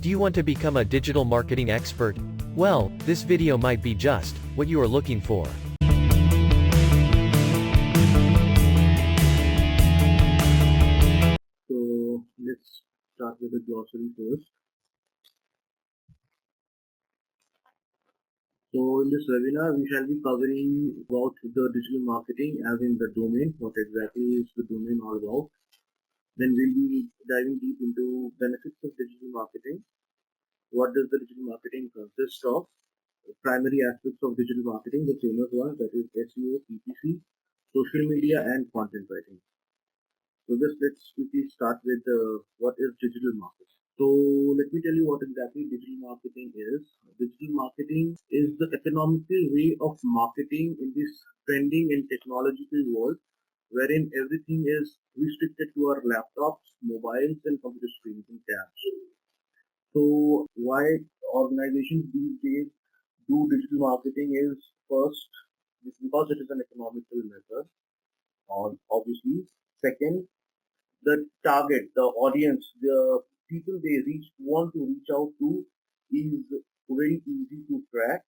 Do you want to become a digital marketing expert? Well, this video might be just what you are looking for. So let's start with the glossary first. So in this webinar, we shall be covering about the digital marketing as in the domain, what exactly is the domain all about. Then we'll be diving deep into benefits of digital marketing. What does the digital marketing consist of? Primary aspects of digital marketing, the famous ones, that is SEO, PPC, social media, and content writing. So just let's quickly start with what is digital marketing. So let me tell you what exactly digital marketing is. Digital marketing is the economical way of marketing in this trending and technological world wherein everything is restricted to our laptops, mobiles, and computer screens and tabs. So why organizations these days do digital marketing is first, because it is an economical method, obviously. Second, the target, the audience, the people they want to reach out to is very easy to track.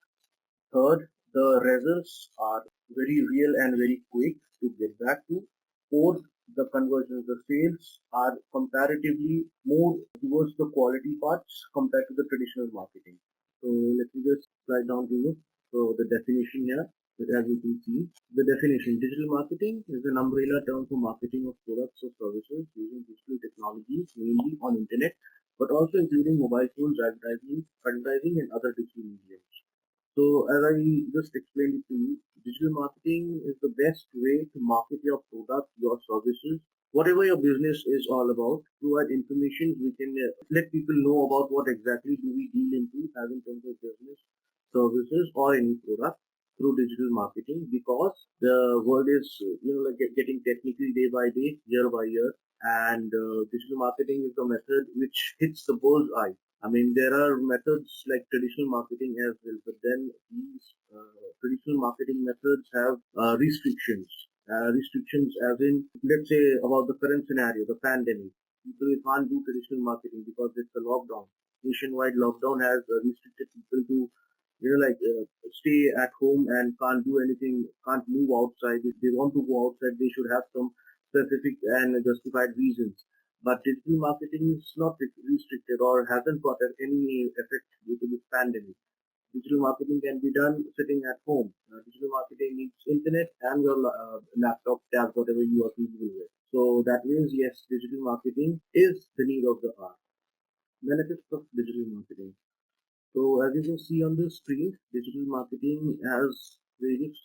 Third, the results are very real and very quick to get back to. Fourth, the conversions, the sales are comparatively more towards the quality parts compared to the traditional marketing. So let me just slide down to you. So the definition here, as you can see, the definition, digital marketing is an umbrella term for marketing of products or services using digital technologies, mainly on internet, but also including mobile phones, advertising and other digital media. So as I just explained it to you, digital marketing is the best way to market your product, your services, whatever your business is all about. Provide information, we can let people know about what exactly do we deal into as in terms of business, services or any product through digital marketing, because the world is getting technical day by day, year by year, and digital marketing is the method which hits the bull's eye. I mean, there are methods like traditional marketing as well, but then these traditional marketing methods have restrictions. Restrictions as in, let's say about the current scenario, the pandemic. People can't do traditional marketing because it's a lockdown. Nationwide lockdown has restricted people to, stay at home and can't do anything, can't move outside. If they want to go outside, they should have some specific and justified reasons. But digital marketing is not restricted or hasn't got any effect due to this pandemic. Digital marketing can be done sitting at home. Digital marketing needs internet and your laptop, tab, whatever you are feasible with. So that means, yes, digital marketing is the need of the hour. Benefits of digital marketing. So as you can see on the screen, digital marketing has various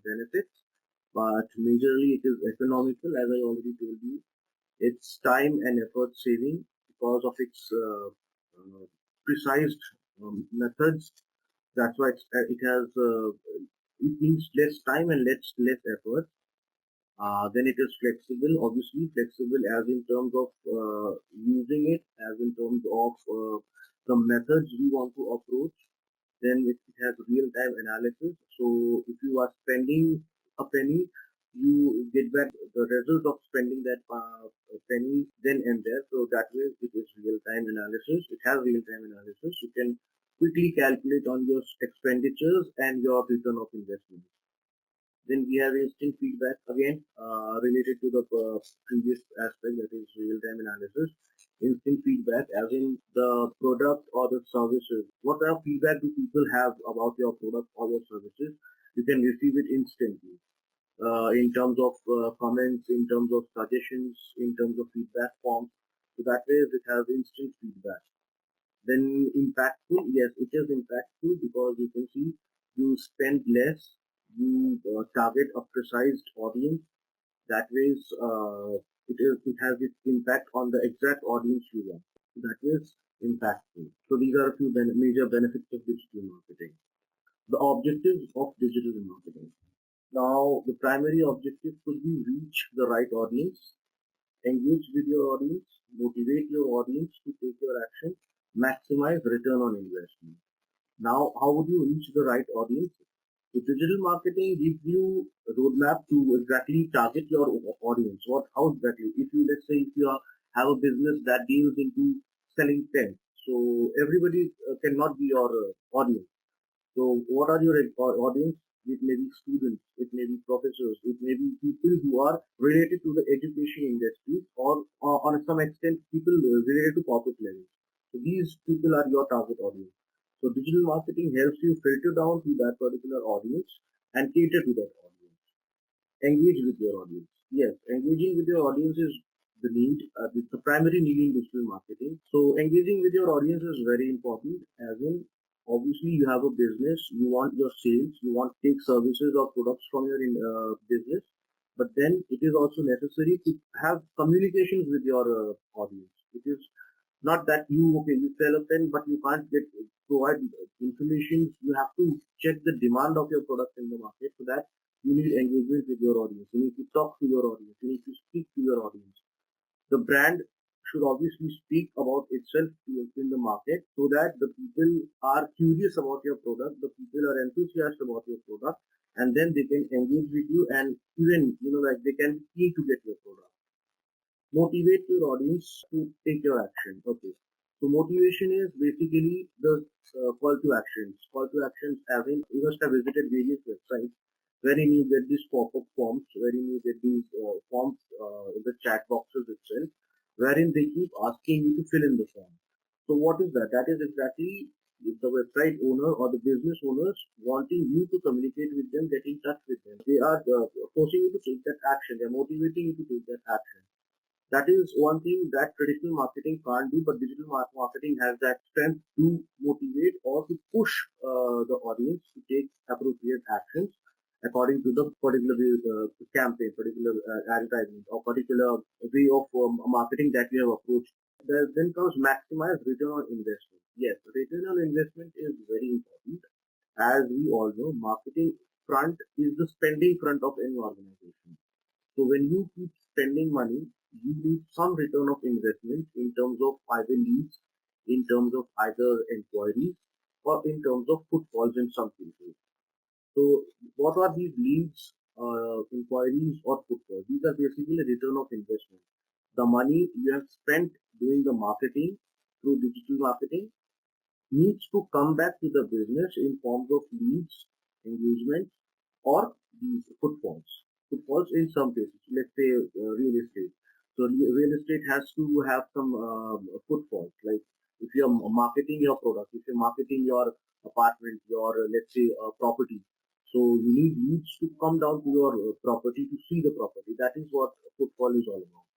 benefits, but majorly it is economical, as I already told you. It's time and effort saving because of its precise methods. That's why it needs less time and less effort. Then it is flexible, obviously flexible as in terms of using it, as in terms of the methods we want to approach. Then it has real-time analysis. So if you are spending a penny, you get back the result of spending that penny then and there. So that way it is real-time analysis. It has real-time analysis. You can quickly calculate on your expenditures and your return of investment. Then we have instant feedback, again related to the previous aspect, that is real-time analysis. Instant feedback as in the product or the services. What kind of feedback do people have about your product or your services? You can receive it instantly in terms of comments, in terms of suggestions, in terms of feedback forms. So that way it has instant feedback. Then impactful, yes, it is impactful because you can see you spend less, you target a precise audience. That way it has its impact on the exact audience you want. That is impactful. So these are a few major benefits of digital marketing. The objectives of digital marketing. Now the primary objective could be reach the right audience, engage with your audience, motivate your audience to take your action, maximize return on investment. Now, how would you reach the right audience? So digital marketing gives you a roadmap to exactly target your audience. How exactly? If you, let's say, if you have a business that deals into selling pens, So everybody cannot be your audience. So what are your audience? It may be students, it may be professors, it may be people who are related to the education industry, or on some extent people related to corporate level. So these people are your target audience. So digital marketing helps you filter down to that particular audience and cater to that audience. Engage with your audience. Yes, engaging with your audience is the need, the primary need in digital marketing. So engaging with your audience is very important, as in obviously you have a business, you want your sales, you want to take services or products from your business, but then it is also necessary to have communications with your audience. It is not that you sell a pen but you can't get provide information. You have to check the demand of your product in the market. So that you need engagement with your audience. You need to talk to your audience. You need to speak to your audience. The brand should obviously speak about itself in the market, so that the people are curious about your product, the people are enthusiastic about your product, and then they can engage with you, and even like they can be keen to get your product. Motivate your audience to take your action. Okay, so motivation is basically the call to actions. Call to actions, having you must have visited various websites wherein you get these pop-up forms, wherein you get these forms in the chat boxes itself, wherein they keep asking you to fill in the form. So what is that? That is exactly the website owner or the business owners wanting you to communicate with them, get in touch with them. They are forcing you to take that action. They are motivating you to take that action. That is one thing that traditional marketing can't do, but digital marketing has that strength to motivate or to push the audience to take appropriate actions according to the particular campaign, particular advertisement, or particular way of marketing that you have approached. Then comes maximize return on investment. Yes, return on investment is very important. As we all know, marketing front is the spending front of any organization. So when you keep spending money, you need some return of investment in terms of either leads, in terms of either inquiries, or in terms of footfalls in some cases. So what are these leads, inquiries, or footfalls? These are basically a return of investment. The money you have spent doing the marketing through digital marketing needs to come back to the business in forms of leads, engagement, or these footfalls. Footfalls in some cases, let's say real estate. So real estate has to have some footfalls. Like if you're marketing your product, if you're marketing your apartment, your let's say property. So you need leads to come down to your property to see the property. That is what footfall is all about.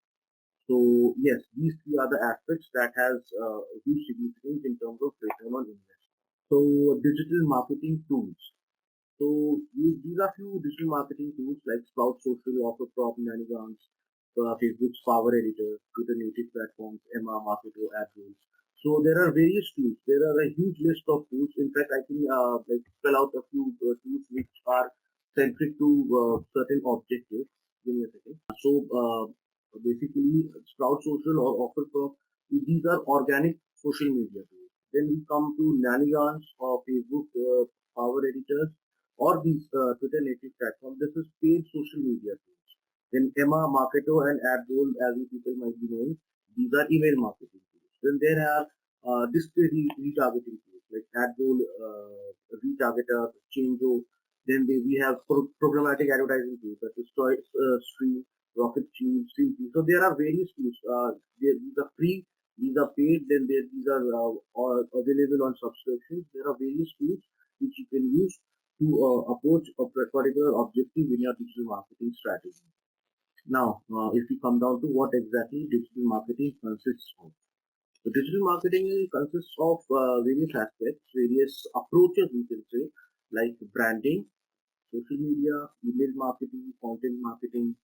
So yes, these three are the aspects that has huge significance in terms of return on investment. So digital marketing tools. So these are few digital marketing tools like Sprout Social, OfferProp, Nanigans, Facebook's Power Editor, Twitter native platforms, Emma, Marketo, AdWords. So there are various tools. There are a huge list of tools. In fact, I think like spell out a few tools which are centric to certain objectives. Give me a second. So basically, Sprout Social or OfferProp, these are organic social media tools. Then we come to Nanigans or Facebook Power Editors or these Twitter native platforms. This is paid social media tools. Then Emma, Marketo, and AdWords, as you people might be knowing, these are email marketing tools. Then there are display retargeting tools like AdWords, Retargeter, Chango. Then we have programmatic advertising tools such as Stream, Rocket Tube, Simply. So there are various tools. These are free, these are paid, then these are available on subscriptions. There are various tools which you can use to approach a particular objective in your digital marketing strategy. Now, if we come down to what exactly digital marketing consists of. So digital marketing consists of various aspects, various approaches we can say, like branding, social media, email marketing, content marketing,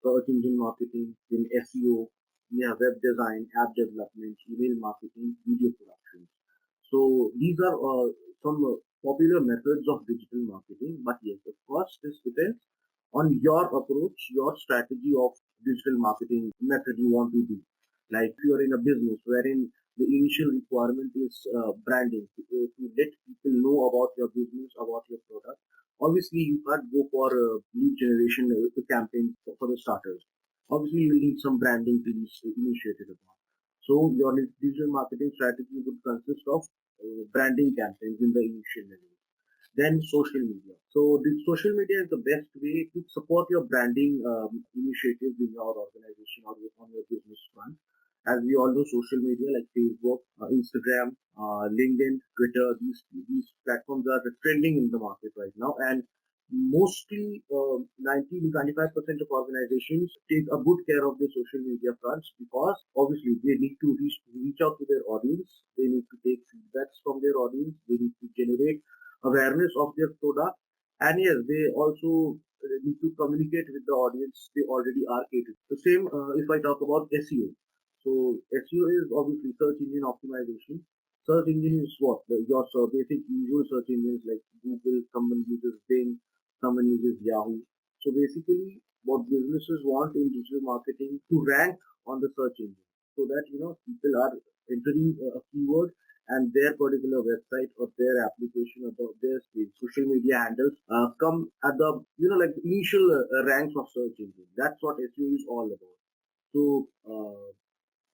search engine marketing, then SEO, we have web design, app development, email marketing, video production. So these are some popular methods of digital marketing. But yes, of course, this depends on your approach, your strategy of digital marketing method you want to do. Like if you are in a business wherein the initial requirement is branding to let people know about your business, about your product. Obviously, you can't go for lead generation campaign for the starters. Obviously, you will need some branding to be initiated upon. So your digital marketing strategy would consist of branding campaigns in the initial level. Then social media. So the social media is the best way to support your branding initiatives in your organization or on your business front. As we all know, social media like Facebook, Instagram, LinkedIn, Twitter, these platforms are trending in the market right now, and mostly 90 to 95% of organizations take a good care of their social media fronts because obviously they need to reach out to their audience, they need to take feedbacks from their audience, they need to generate awareness of their product, and yes, they also need to communicate with the audience they already are catering. The same if I talk about SEO. So SEO is obviously search engine optimization. Search engine is what? Your basic usual search engines like Google, someone uses Bing, someone uses Yahoo. So basically what businesses want in digital marketing to rank on the search engine so that people are entering a keyword and their particular website or their application or their social media handles come at the like initial ranks of search engine. That's what SEO is all about. So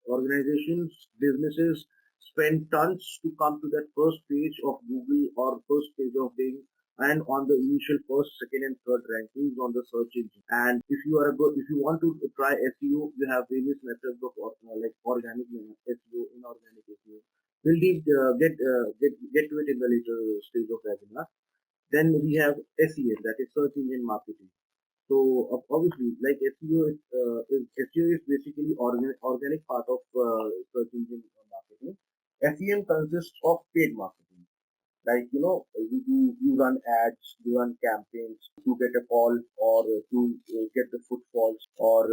organizations, businesses spend tons to come to that first page of Google or first page of Bing and on the initial first, second, and third rankings on the search engine. And if you want to try SEO, you have various methods of like organic SEO, inorganic SEO. We'll get to it in the later stage of webinar. Then we have SEM, that is search engine marketing. So obviously, like SEO is basically organic part of search engine marketing. SEM consists of paid marketing. Like you run ads, you run campaigns to get a call or to get the footfalls, or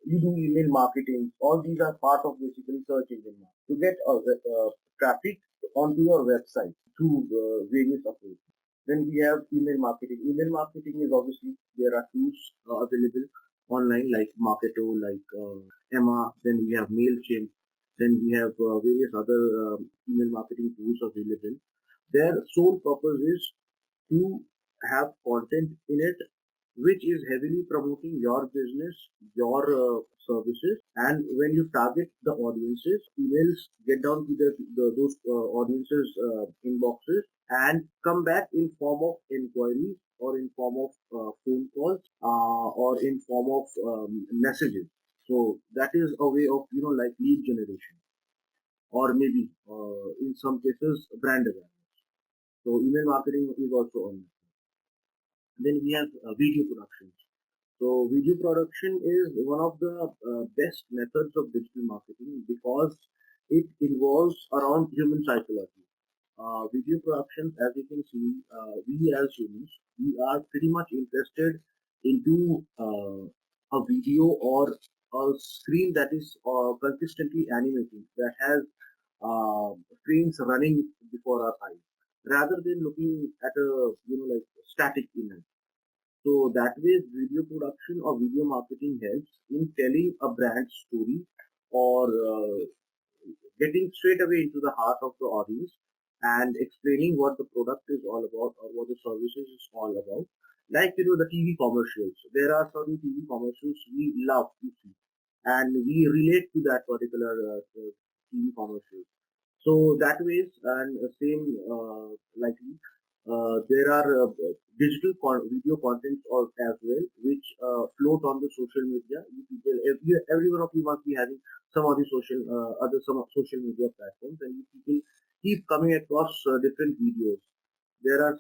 you do email marketing. All these are part of basically search engine marketing to get traffic onto your website through various approaches. Then we have email marketing. Email marketing is obviously there are tools available online like Marketo, like Emma. Then we have Mailchimp. Then we have various other email marketing tools available. Their sole purpose is to have content in it which is heavily promoting your business, your services, and when you target the audiences, emails get down to those audiences inboxes and come back in form of inquiries or in form of phone calls or in form of messages. So that is a way of like lead generation or maybe in some cases brand awareness. So email marketing is also on. Then we have video production. So video production is one of the best methods of digital marketing because it involves around human psychology. Video productions, as you can see, we as humans, we are pretty much interested into a video or a screen that is consistently animating, that has frames running before our eyes, rather than looking at a like static image. So that way, video production or video marketing helps in telling a brand story or getting straight away into the heart of the audience and explaining what the product is all about or what the services is all about. Like the TV commercials. There are certain TV commercials we love to see, and we relate to that particular TV commercial. So that ways and same likely there are video contents as well which float on the social media. You people, every one of you must be having some of the some social media platforms, and you people keep coming across different videos. There are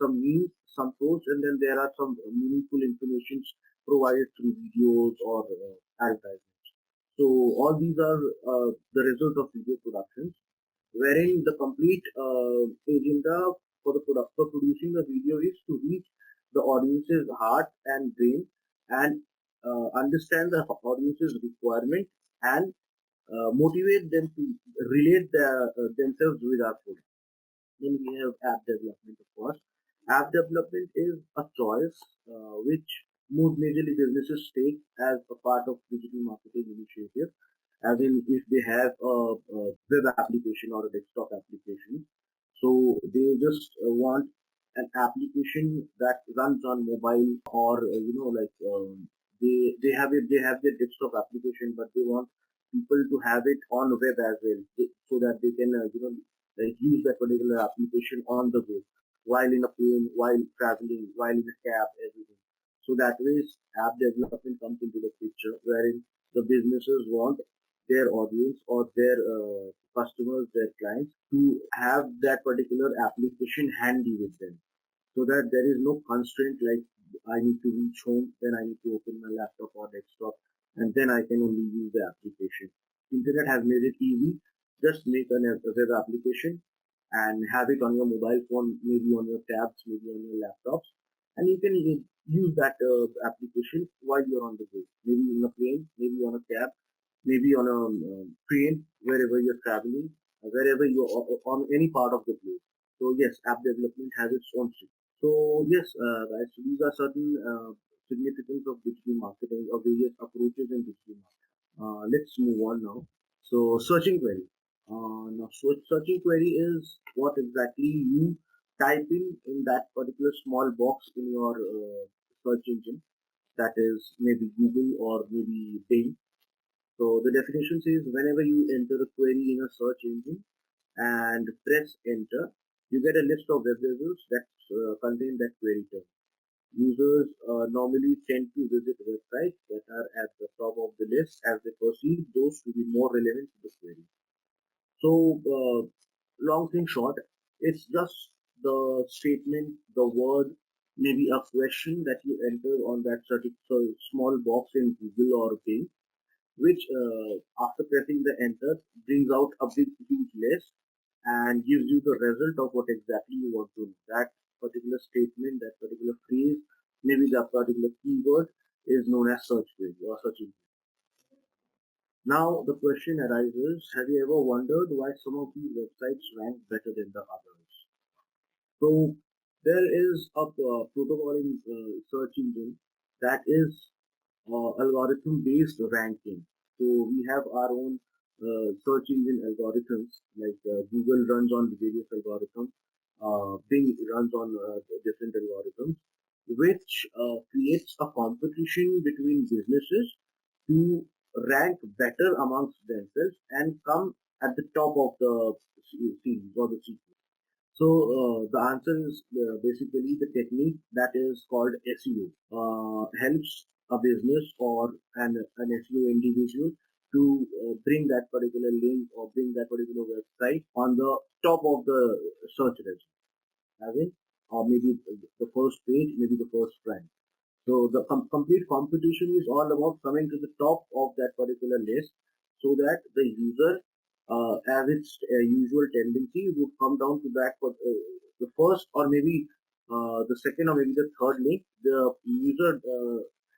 some memes, some posts, and then there are some meaningful information provided through videos or advertisements. So all these are the result of video productions, wherein the complete agenda for the product for producing the video is to reach the audience's heart and brain and understand the audience's requirement and motivate them to relate themselves with our product. Then we have app development, of course. App development is a choice which most majorly businesses take as a part of digital marketing initiative. As in, if they have a web application or a desktop application, so they just want an application that runs on mobile or they have their desktop application, but they want people to have it on web as well, so that they can use that particular application on the go, while in a plane, while traveling, while in a cab, everything. So that way, app development comes into the picture, wherein the businesses want their audience or their customers, their clients, to have that particular application handy with them, so that there is no constraint like I need to reach home, then I need to open my laptop or desktop, and then I can only use the application. Internet has made it easy. Just make a web application and have it on your mobile phone, maybe on your tabs, maybe on your laptops, and you can use that application while you're on the go. Maybe in a plane, maybe on a cab, maybe on a train, wherever you're traveling, wherever you're on any part of the globe. So yes, app development has its own stream. So yes, guys, so these are certain significance of digital marketing or various approaches in digital marketing. Let's move on now. So searching query. Now searching query is what exactly you type in that particular small box in your search engine. That is maybe Google or maybe Bing. So the definition says whenever you enter a query in a search engine and press enter, you get a list of web results that contain that query term. Users normally tend to visit websites that are at the top of the list as they perceive those to be more relevant to the query. So, long thing short, it's just the statement, the word, maybe a question that you enter on that certain small box in Google or Bing, which after pressing the enter brings out a big huge list and gives you the result of what exactly you want to know. That particular statement, that particular phrase, maybe that particular keyword is known as search query or search engine. Now the question arises, have you ever wondered why some of these websites rank better than the others? So there is a protocol in search engine that is algorithm based ranking. So we have our own search engine algorithms, like Google runs on various algorithms, Bing runs on different algorithms, which creates a competition between businesses to rank better amongst themselves and come at the top of the series or the sequence. So the answer is basically the technique that is called SEO. Helps a business or an SEO individual to bring that particular link or bring that particular website on the top of the search result, having or maybe the first page, maybe the first rank. So the complete competition is all about coming to the top of that particular list, so that the user, as its usual tendency, would come down to that the first or maybe the second or maybe the third link. The user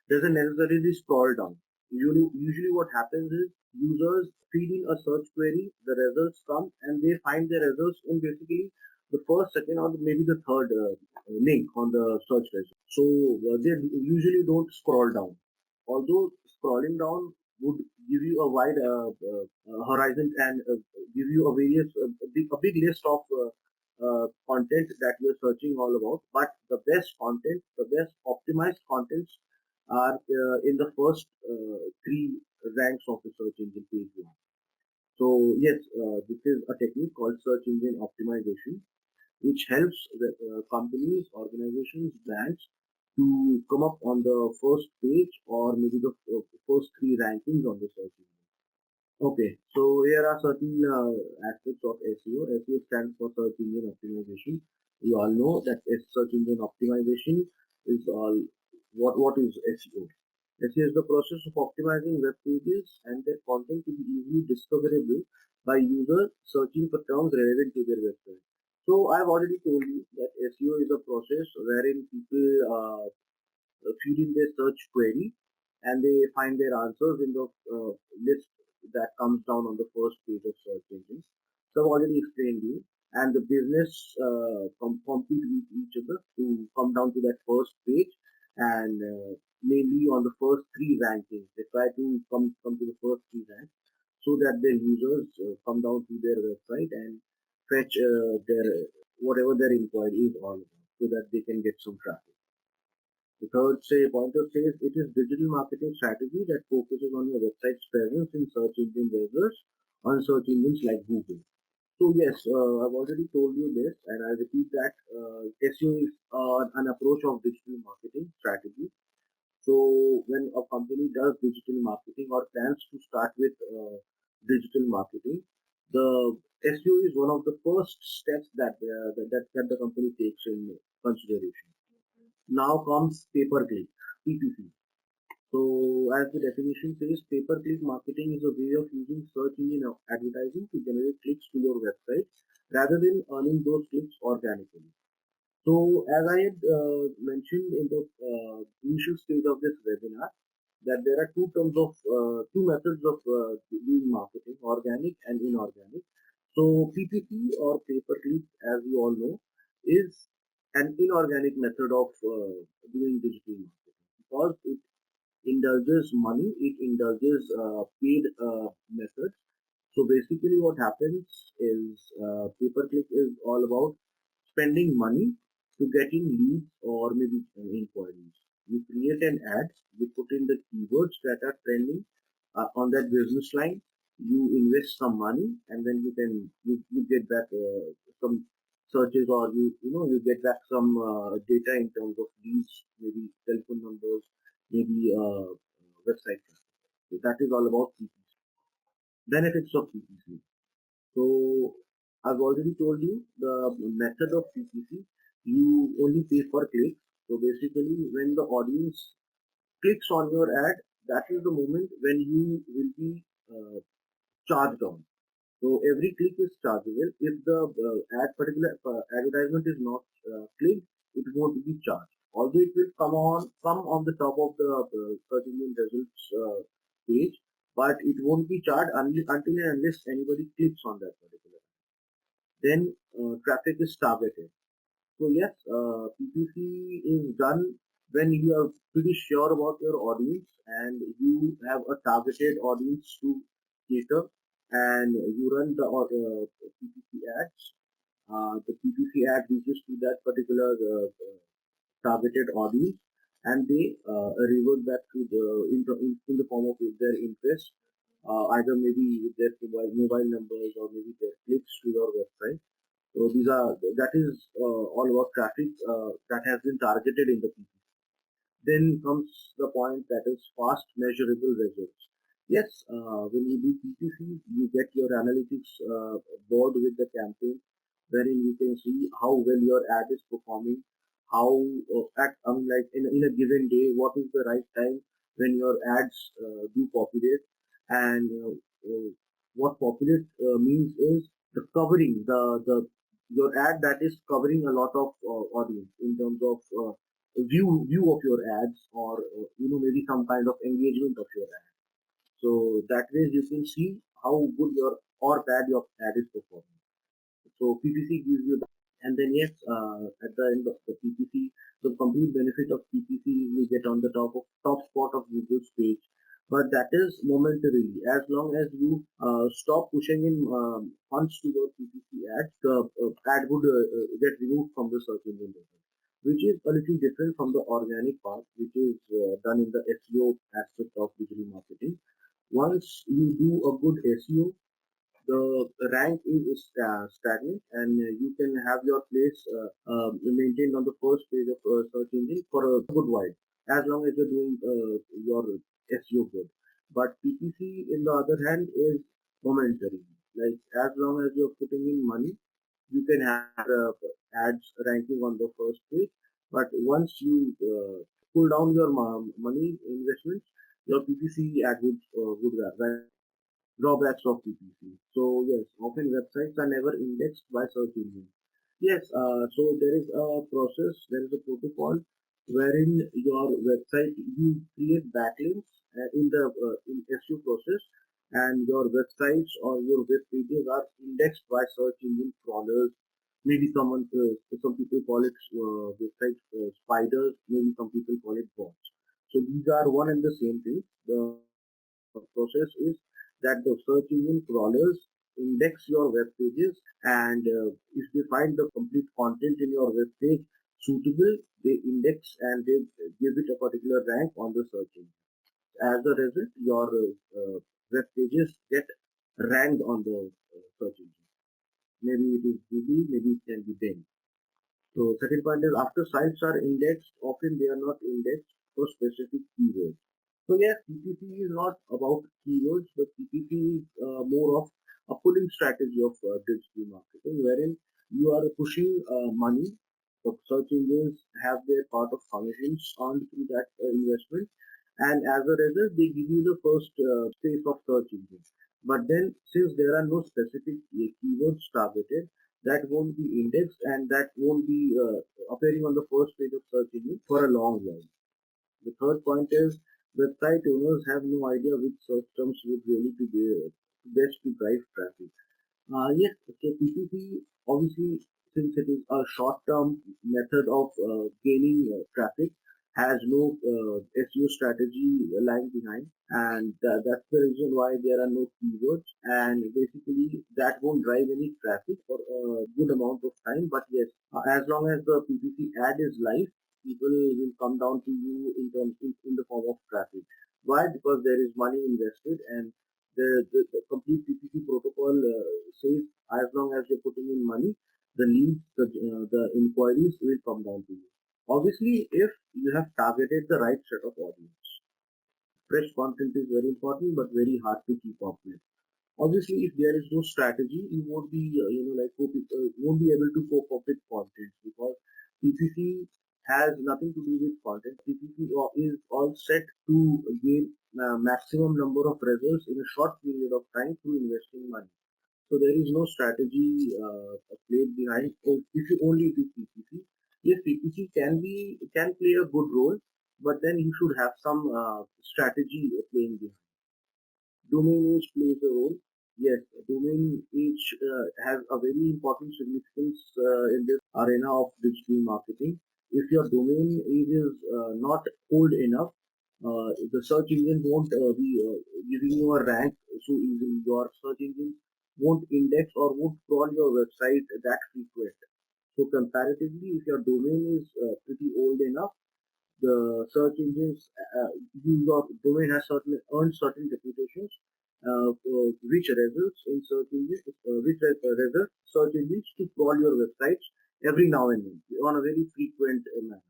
doesn't necessarily scroll down. Usually what happens is users feed in a search query, the results come, and they find the results in basically the first, second, or maybe the third link on the search result. So they usually don't scroll down. Although scrolling down would give you a wide horizon and give you a big list of content that you're searching all about. But the best content, the best optimized contents are in the first three ranks of the search engine page one. So yes, this is a technique called search engine optimization, which helps the companies, organizations, brands to come up on the first page or maybe the first three rankings on the search engine. Okay, so here are certain aspects of SEO. SEO stands for search engine optimization. We all know that search engine optimization is all. What is SEO? SEO is the process of optimizing web pages and their content to be easily discoverable by users searching for terms relevant to their website. So I've already told you that SEO is a process wherein people feed in their search query and they find their answers in the list that comes down on the first page of search engine. So I've already explained you, and the business compete with each other to come down to that first page, and mainly on the first three rankings. They try to come to the first three ranks so that their users come down to their website and fetch their whatever their inquiry is all about, so that they can get some traffic. The third pointer says it is digital marketing strategy that focuses on your website's presence in search engine results on search engines like Google. So yes, I've already told you this, and I repeat that SEO is an approach of digital marketing strategy. So when a company does digital marketing or plans to start with digital marketing, the SEO is one of the first steps that the company takes in consideration. Now comes pay-per-click, PPC. So as the definition says, pay-per-click marketing is a way of using search engine advertising to generate clicks to your website rather than earning those clicks organically. So as I had mentioned in the initial stage of this webinar, that there are two methods of doing marketing, organic and inorganic. So PPC or pay-per-click, as you all know, is an inorganic method of doing digital marketing because it indulges money, it indulges paid methods. So basically what happens is pay-per-click is all about spending money to getting leads or maybe inquiries. You create an ad, you put in the keywords that are trending on that business line, you invest some money, and then you get back some searches, or you get back some data in terms of leads, maybe telephone numbers, maybe website traffic. So that is all about PPC. Benefits of PPC. So I've already told you the method of PPC. You only pay per click. So basically, when the audience clicks on your ad, that is the moment when you will be charged on. So every click is chargeable. If the particular advertisement is not clicked, it won't be charged. Although it will come on the top of the search engine results page, but it won't be charged until and unless anybody clicks on that particular. Then traffic is targeted. So yes, PPC is done when you are pretty sure about your audience and you have a targeted audience to cater, and you run the PPC ads. The PPC ad reaches to that particular targeted audience, and they revert back to in the form of their interest, either maybe with their mobile numbers or maybe their clicks to your website. So that is all about traffic that has been targeted in the PPC. Then comes the point that is fast measurable results. Yes, when you do PPC, you get your analytics board with the campaign, wherein you can see how well your ad is performing, how I mean, like in a given day, what is the right time when your ads do populate, and what populate means is the covering, the your ad that is covering a lot of audience in terms of view of your ads, or maybe some kind of engagement of your ad. So that way you can see how good your or bad your ad is performing. So PPC gives you that. And then yes, at the end of the PPC, the complete benefit of PPC is you get on the top spot of Google's page. But that is momentarily. As long as you stop pushing in funds to your PPC ads, the ad would get removed from the search engine results, which is a little different from the organic part, which is done in the SEO aspect of digital marketing. Once you do a good SEO, the rank is stagnant, and you can have your place maintained on the first page of search engine for a good while, as long as you're doing your SEO good. But PPC, in the other hand, is momentary. Like, as long as you're putting in money, you can have ads ranking on the first page. But once you pull down your money investments, your PPC ad would rank. Drawbacks of PPC. So yes, often websites are never indexed by search engines. Yes, so there is a process, there is a protocol wherein your website, you create backlinks in the in SEO process, and your websites or your web pages are indexed by search engine crawlers. Maybe some people call it website spiders. Maybe some people call it bots. So these are one and the same thing. The process is that the search engine crawlers index your web pages, and if they find the complete content in your web page, suitable, they index and they give it a particular rank on the search engine. As a result, your web pages get ranked on the search engine. Maybe it is Google, maybe it can be Bing. So second point is after sites are indexed, often they are not indexed for specific keywords. So yes, PPC is not about keywords, but PPC is more of a pulling strategy of digital marketing, wherein you are pushing money. The search engines have their part of commissions earned through that investment, and as a result, they give you the first space of search engine. But then, since there are no specific keywords targeted, that won't be indexed and that won't be appearing on the first page of search engine for a long while. The third point is website owners have no idea which search terms would really be best to drive traffic. Yes, so PPC obviously, since it is a short-term method of gaining traffic, has no SEO strategy lying behind, and that's the reason why there are no keywords. And basically, that won't drive any traffic for a good amount of time. But yes, as long as the PPC ad is live, people will come down to you in the form of traffic. Why? Because there is money invested and the complete PPC protocol says as long as you're putting in money, the leads, the inquiries will come down to you. Obviously, if you have targeted the right set of audience, fresh content is very important but very hard to keep up with. Obviously, if there is no strategy, you won't be, won't be able to cope up with content because PPC has nothing to do with content. PPC is all set to gain maximum number of results in a short period of time through investing money. So there is no strategy played behind. If you only do PPC, yes, PPC can play a good role, but then you should have some strategy playing behind. Domain age plays a role. Yes, domain age has a very important significance in this arena of digital marketing. If your domain age is not old enough, the search engine won't be giving you a rank so easily. Your search engine won't index or won't crawl your website that frequent. So comparatively, if your domain is pretty old enough, the search engines, your domain has certain earned certain reputations, which results in search engines, results search engines to crawl your websites every now and then on a very frequent manner.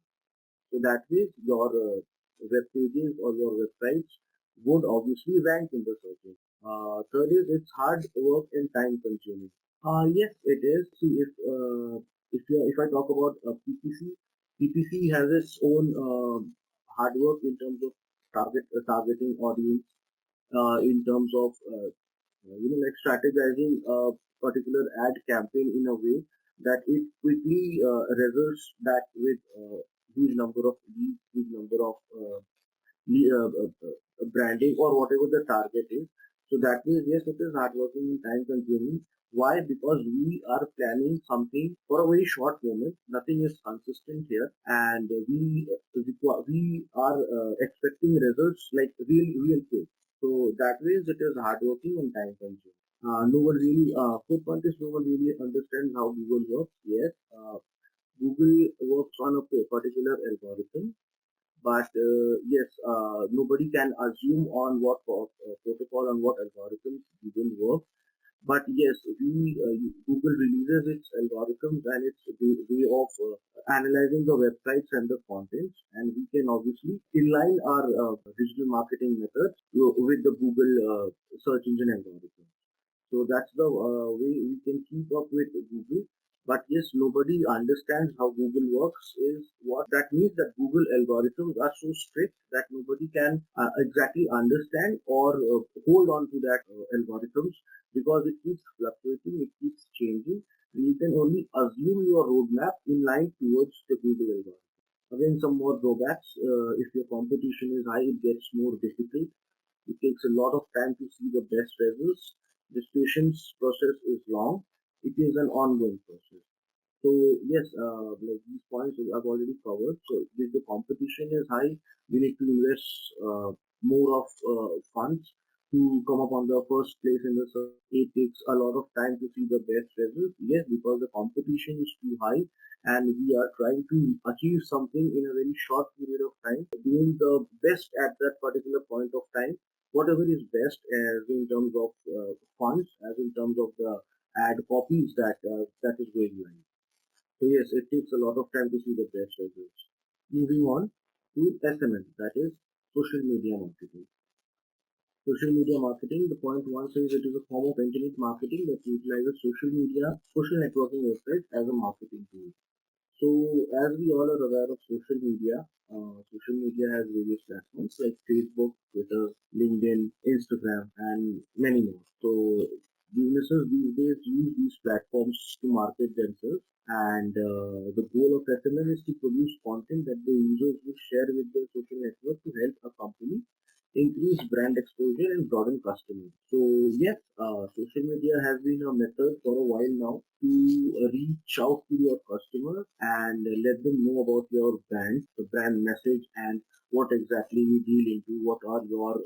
So that way, your web pages or your websites would obviously rank in the searches. Third is it's hard work and time consuming. Yes, it is. See, if I talk about PPC, PPC has its own hard work in terms of targeting audience, in terms of like strategizing a particular ad campaign in a way that it quickly results back with huge number of leads, huge number of branding or whatever the target is. So that means yes, it is hardworking and time consuming. Why? Because we are planning something for a very short moment. Nothing is consistent here, and we are expecting results like real quick. So that means it is hardworking and time consuming. No one really, fourth point is no one really understands how Google works. Yes, Google works on a particular algorithm, but yes, nobody can assume on what protocol on what algorithms Google work. But yes, Google releases its algorithms and its way of analyzing the websites and the contents, and we can obviously inline our digital marketing methods with the Google search engine algorithm. So that's the way we can keep up with Google. But yes, nobody understands how Google works. Is what that means that Google algorithms are so strict that nobody can exactly understand or hold on to that algorithms because it keeps fluctuating, it keeps changing. You can only assume your roadmap in line towards the Google algorithm. Again, some more drawbacks. If your competition is high, it gets more difficult. It takes a lot of time to see the best results. This patience process is long. It is an ongoing process. So yes, like these points I've already covered. So if the competition is high, we need to invest more of funds to come up on the first place in the search. It takes a lot of time to see the best results. Yes, because the competition is too high and we are trying to achieve something in a very short period of time, doing the best at that particular point of time, whatever is best as in terms of funds, as in terms of the ad copies that is going live. So yes, it takes a lot of time to see the best results. Moving on to SMM, that is social media marketing. Social media marketing, the point one says it is a form of internet marketing that utilizes social media, social networking websites as a marketing tool. So, as we all are aware of social media has various platforms like Facebook, Twitter, LinkedIn, Instagram, and many more. So, businesses these days use these platforms to market themselves, and the goal of SMM is to produce content that the users will share with their social network to help a company increase brand exposure and broaden customers. So yes, social media has been a method for a while now to reach out to your customers and let them know about your brand, the brand message, and what exactly you deal into, what are your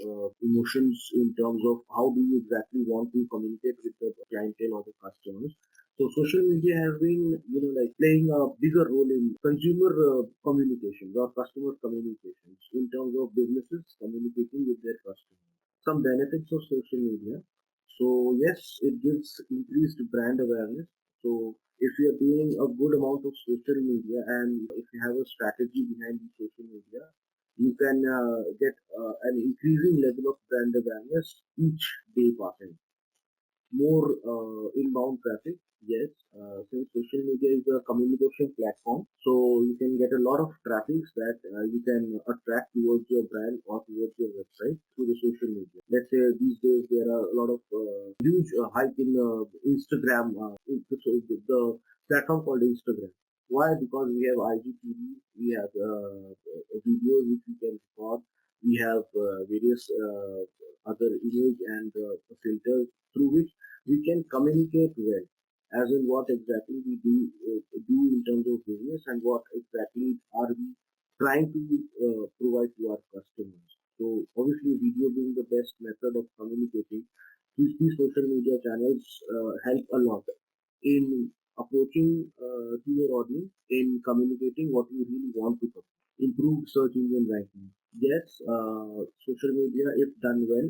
emotions in terms of how do you exactly want to communicate with the clientele or the customers. So social media has been, like playing a bigger role in consumer communications or customer communications in terms of businesses communicating with their customers. Some benefits of social media. So yes, it gives increased brand awareness. So if you are doing a good amount of social media and if you have a strategy behind the social media, you can get an increasing level of brand awareness each day passing. More inbound traffic. Yes, since social media is a communication platform, so you can get a lot of traffic that you can attract towards your brand or towards your website through the social media. Let's say these days there are a lot of huge hype in Instagram, the platform called Instagram. Why? Because we have IGTV, we have videos which we can record, we have various other image and filters through which we can communicate well, as in what exactly we do in terms of business and what exactly are we trying to provide to our customers. So obviously video being the best method of communicating, these social media channels help a lot in approaching to your audience, in communicating what you really want to communicate. Improve search engine ranking. Yes, social media, if done well,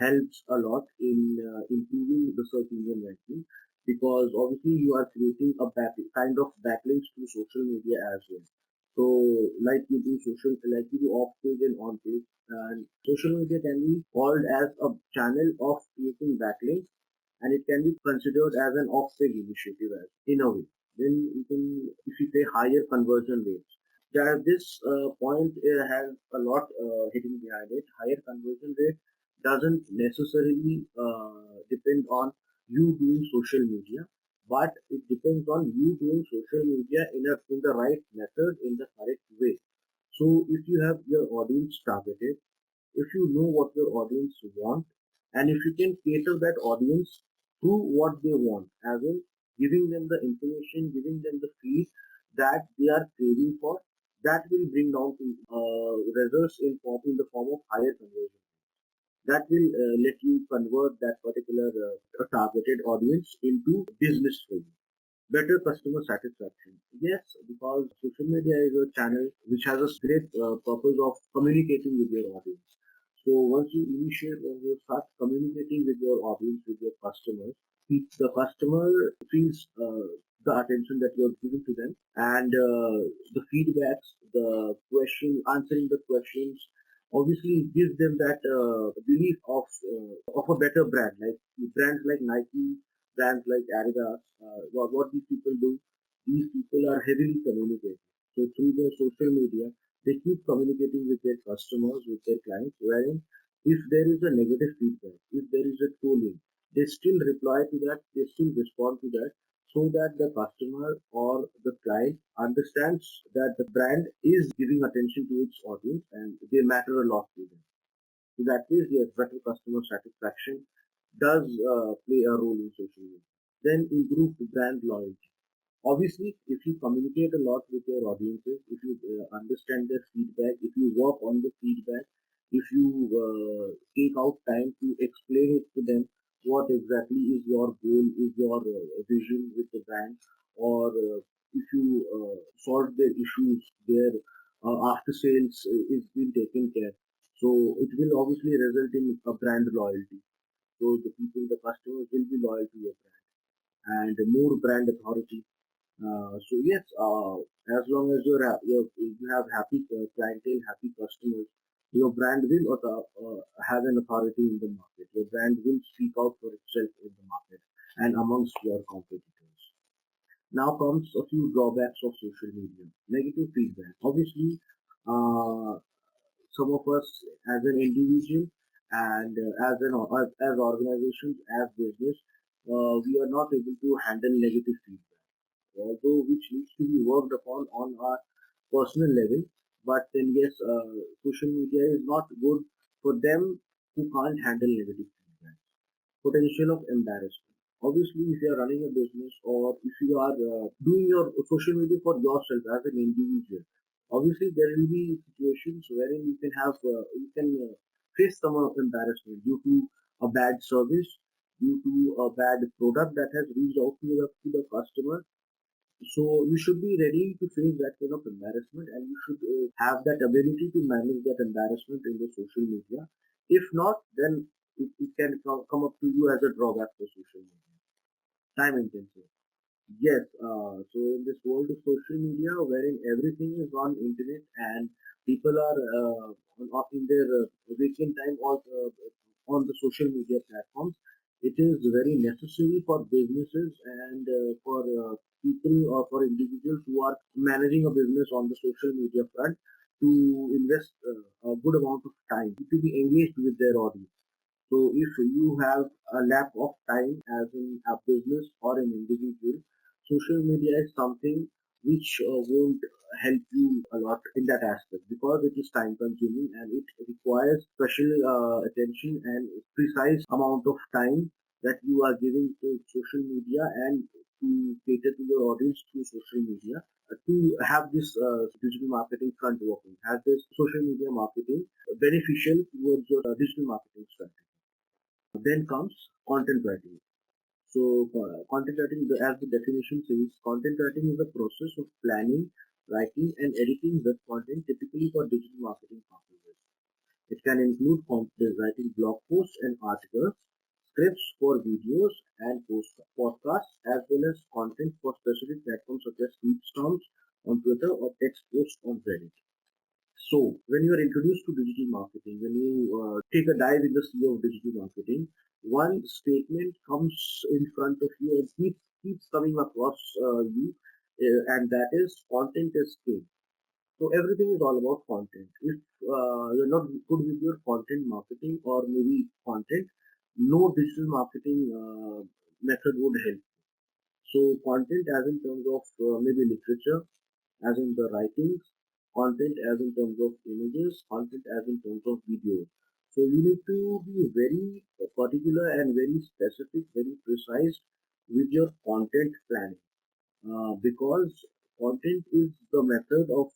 helps a lot in improving the search engine ranking because obviously you are creating a kind of backlinks to social media as well. So, like you do off page and on page, and social media can be called as a channel of creating backlinks, and it can be considered as an off page initiative as in a way. Then you can, if you say higher conversion rates, that this point has a lot hidden behind it. Higher conversion rate doesn't necessarily depend on you doing social media, but it depends on you doing social media in the right method, in the correct way. So if you have your audience targeted, if you know what your audience want, and if you can cater that audience to what they want, as in giving them the information, giving them the feed that they are craving for, that will bring down to results in the form of higher conversion. That will let you convert that particular targeted audience into business for you. Better customer satisfaction. Yes, because social media is a channel which has a great purpose of communicating with your audience. So once you initiate, when you start communicating with your audience, with your customers, the customer feels the attention that you're giving to them and the feedbacks, answering the questions, obviously gives them that belief of a better brand, like brands like Nike, brands like Adidas. What these people do, these people are heavily communicating. So through their social media, they keep communicating with their customers, with their clients, wherein if there is a negative feedback, if there is a trolling, they still reply to that, they still respond to that, so that the customer or the client understands that the brand is giving attention to its audience and they matter a lot to them. So that is, yes, better customer satisfaction does play a role in social media. Then improve brand loyalty. Obviously, if you communicate a lot with your audiences, if you understand their feedback, if you work on the feedback, if you take out time to explain it to them, what exactly is your goal, is your vision with the brand, or if you solve their issues, their after sales is being taken care. So it will obviously result in a brand loyalty. So the people, the customers will be loyal to your brand and more brand authority. So yes, as long as you have happy clientele, happy customers, your brand will have an authority in the market. Your brand will speak out for itself in the market and amongst your competitors. Now comes a few drawbacks of social media. Negative feedback. Obviously, uh, some of us as an individual and as organizations, as business, we are not able to handle negative feedback, although which needs to be worked upon on our personal level. But then yes, social media is not good for them who can't handle negative feedback. Potential of embarrassment. Obviously, if you are running a business or if you are doing your social media for yourself as an individual, obviously there will be situations wherein you can face some of embarrassment due to a bad service, due to a bad product that has reached out to the customer. So you should be ready to face that kind of embarrassment, and you should have that ability to manage that embarrassment in the social media. If not, then it can come up to you as a drawback for social media. Time intensive. Yes. So in this world of social media, wherein everything is on internet and people are in their weekend time on the social media platforms, it is very necessary for businesses and for people or for individuals who are managing a business on the social media front to invest a good amount of time to be engaged with their audience. So if you have a lack of time as in a business or an individual, social media is something which won't help you a lot in that aspect because it is time consuming and it requires special attention and precise amount of time that you are giving to social media and to cater to your audience through social media to have this digital marketing front working, have this social media marketing beneficial towards your digital marketing strategy. Then comes content writing. So, content writing, as the definition says, content writing is the process of planning, writing, and editing web content typically for digital marketing purposes. It can include content writing blog posts and articles, scripts for videos and podcasts, as well as content for specific platforms such as tweetstorms on Twitter or text posts on Reddit. So, when you are introduced to digital marketing, when you take a dive in the sea of digital marketing, one statement comes in front of you and keeps coming across you, and that is content is king. So, everything is all about content. If you're not good with your content marketing or maybe content, no digital marketing method would help. So, content as in terms of maybe literature, as in the writings, content as in terms of images, content as in terms of video. So you need to be very particular and very specific, very precise with your content planning because content is the method of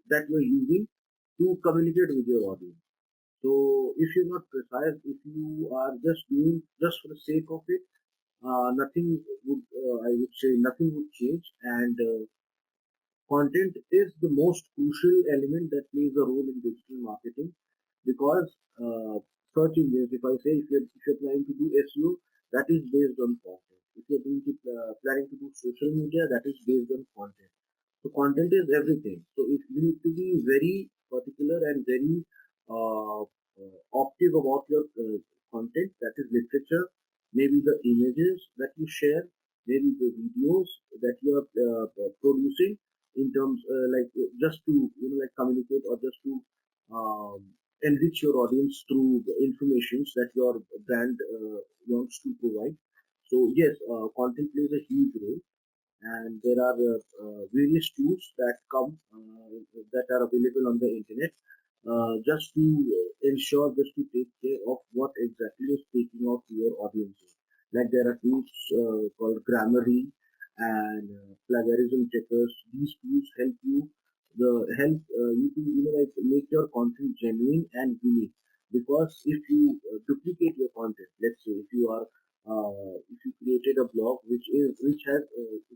that you're using to communicate with your audience. So if you're not precise, if you are just doing just for the sake of it, nothing would, I would say, nothing would change, and content is the most crucial element that plays a role in digital marketing because search engines, if I say, if you're planning to do SEO, that is based on content. If you're planning to do social media, that is based on content. So content is everything. So if you need to be very particular and very optive about your content, that is literature, maybe the images that you share, maybe the videos that you are producing in terms just to like communicate or just to um, enrich your audience through the informations that your brand wants to provide. So yes, content plays a huge role, and there are various tools that come that are available on the internet just to ensure, just to take care of what exactly is speaking out to your audiences. Like there are tools called Grammarly and plagiarism checkers. These tools help you the help you to like make your content genuine and unique. Because if you duplicate your content, let's say if you created a blog which has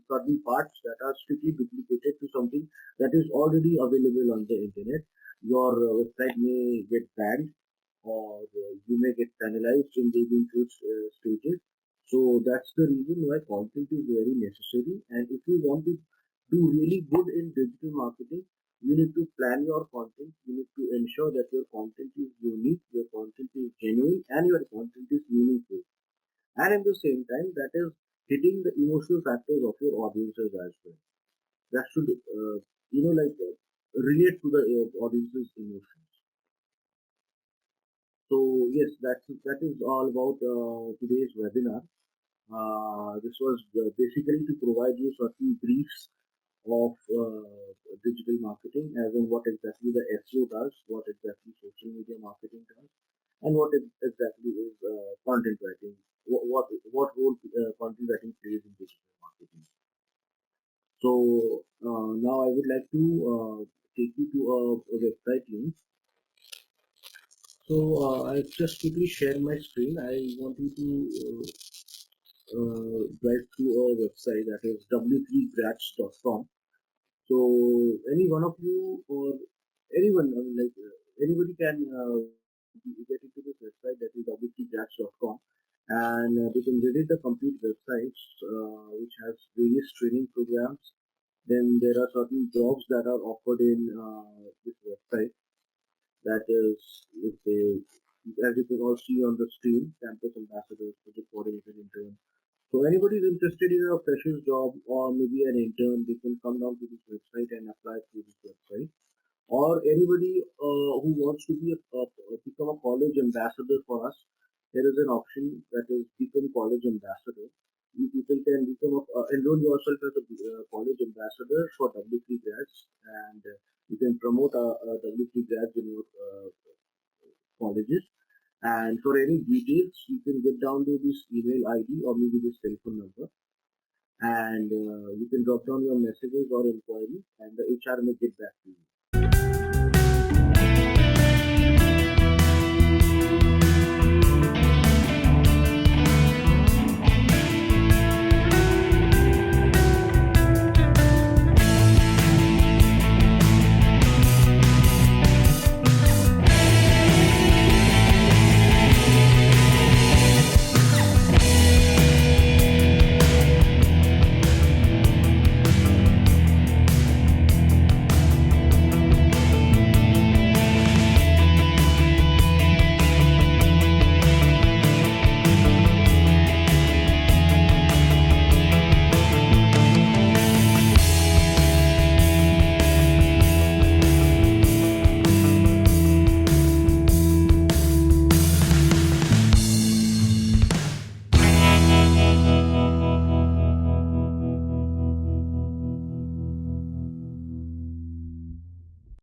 certain parts that are strictly duplicated to something that is already available on the internet, your website may get banned, or you may get penalized in the initial stages. So that's the reason why content is very necessary. And if you want to do really good in digital marketing, you need to plan your content. You need to ensure that your content is unique, your content is genuine, and your content is meaningful. And at the same time, that is hitting the emotional factors of your audiences as well. That should, relate to the audience's emotions. So yes, that is all about today's webinar. This was basically to provide you certain briefs of digital marketing, as in what exactly the SEO does, what exactly social media marketing does, and what exactly is content writing, what role content writing plays in digital marketing. So now I would like to take you to a website link. So I'll just quickly share my screen. I want you to drive through a website that is w3grats.com. So any one of you or anyone, I mean, anybody can get into this website that is w3grats.com, and they can visit the complete website, which has various training programs. Then there are certain jobs that are offered in this website. That is, if they, as you can all see on the screen, campus ambassadors, project coordinator, intern. So anybody is interested in a fresher's job or maybe an intern, they can come down to this website and apply through this website. Or anybody who wants to become a college ambassador for us, there is an option that is become college ambassador. You people can enroll yourself as a college ambassador for W3 grads, and you can promote W3 grads in your colleges. And for any details, you can get down to this email ID or maybe this telephone number, and you can drop down your messages or inquiries, and the HR may get back to you.